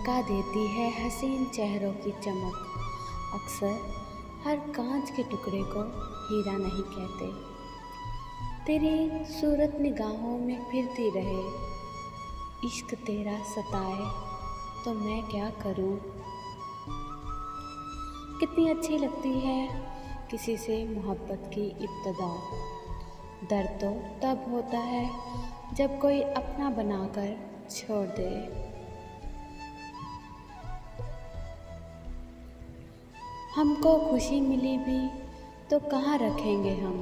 महका देती है हसीन चेहरों की चमक। अक्सर हर कांच के टुकड़े को हीरा नहीं कहते। तेरी सूरत निगाहों में फिरती रहे, इश्क तेरा सताए तो मैं क्या करूं। कितनी अच्छी लगती है किसी से मोहब्बत की इब्तिदा। दर्द तो तब होता है जब कोई अपना बनाकर छोड़ दे। हमको खुशी मिली भी तो कहाँ रखेंगे हम।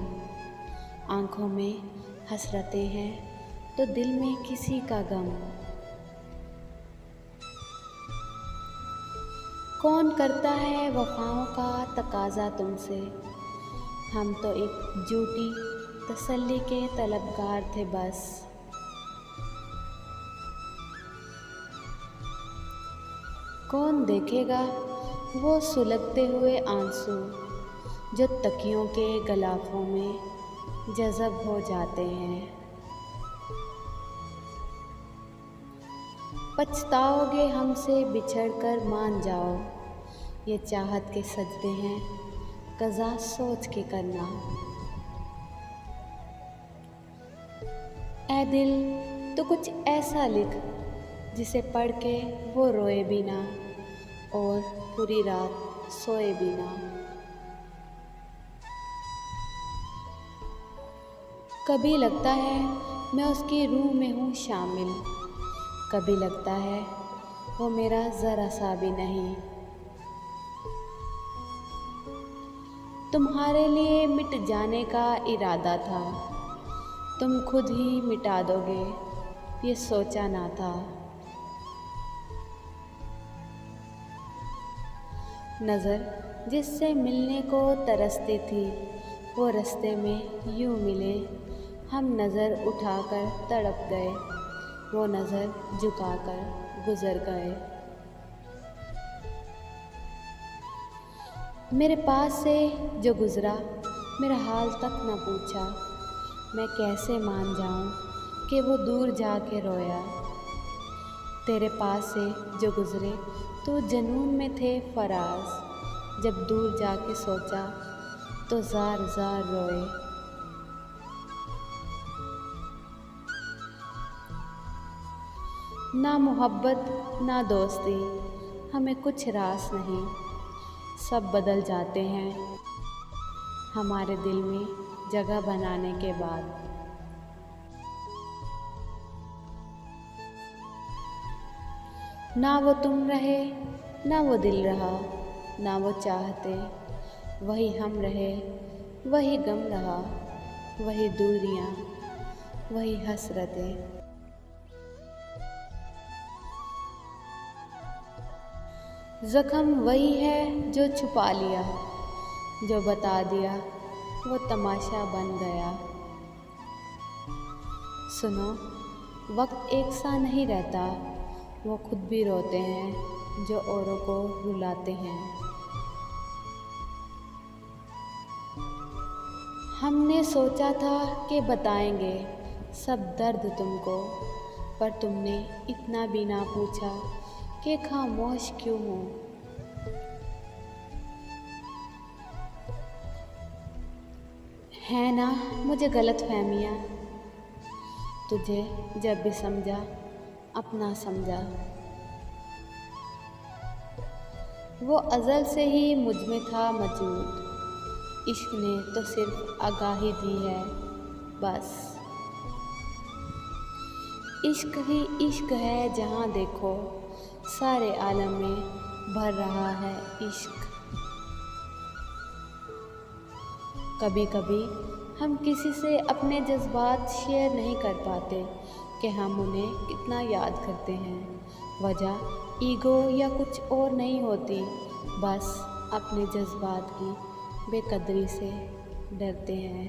आँखों में हसरतें हैं तो दिल में किसी का गम। कौन करता है वफाओं का तकाजा तुमसे। हम तो एक झूठी तसल्ली के तलबगार थे बस। कौन देखेगा वो सुलगते हुए आंसू जो तकियों के गलाफों में जज़ब हो जाते हैं। पछताओगे हमसे बिछड़कर मान जाओ, ये चाहत के सजदे हैं क़ज़ा सोच के करना। ऐ दिल तो कुछ ऐसा लिख जिसे पढ़ के वो रोए भी ना और पूरी रात सोए भी ना। कभी लगता है मैं उसकी रूह में हूँ शामिल, कभी लगता है वो मेरा ज़रा सा भी नहीं। तुम्हारे लिए मिट जाने का इरादा था, तुम खुद ही मिटा दोगे ये सोचा ना था। नज़र जिससे मिलने को तरसती थी वो रास्ते में यूं मिले, हम नज़र उठाकर तड़प गए, वो नज़र झुकाकर गुज़र गए। मेरे पास से जो गुज़रा मेरा हाल तक न पूछा, मैं कैसे मान जाऊं कि वो दूर जाके रोया। तेरे पास से जो गुज़रे तो जनून में थे फराज, जब दूर जाके सोचा तो ज़ार ज़ार रोए। ना मोहब्बत ना दोस्ती हमें कुछ रास नहीं, सब बदल जाते हैं हमारे दिल में जगह बनाने के बाद। ना वो तुम रहे ना वो दिल रहा, ना वो चाहते वही हम रहे, वही गम रहा, वही दूरियां, वही हसरतें। ज़ख्म वही है जो छुपा लिया, जो बता दिया वो तमाशा बन गया। सुनो, वक्त एक सा नहीं रहता, वो खुद भी रोते हैं जो औरों को रुलाते हैं। हमने सोचा था कि बताएंगे सब दर्द तुमको, पर तुमने इतना भी ना पूछा कि खामोश क्यों हो। है ना मुझे गलतफहमियाँ, तुझे जब भी समझा अपना समझा। वो अज़ल से ही मुझ में था मौजूद, इश्क ने तो सिर्फ आगाही दी है बस। इश्क ही इश्क है जहाँ देखो, सारे आलम में भर रहा है इश्क। कभी कभी हम किसी से अपने जज्बात शेयर नहीं कर पाते कि हम उन्हें कितना याद करते हैं। वजह ईगो या कुछ और नहीं होती, बस अपने जज्बात की बेकदरी से डरते हैं।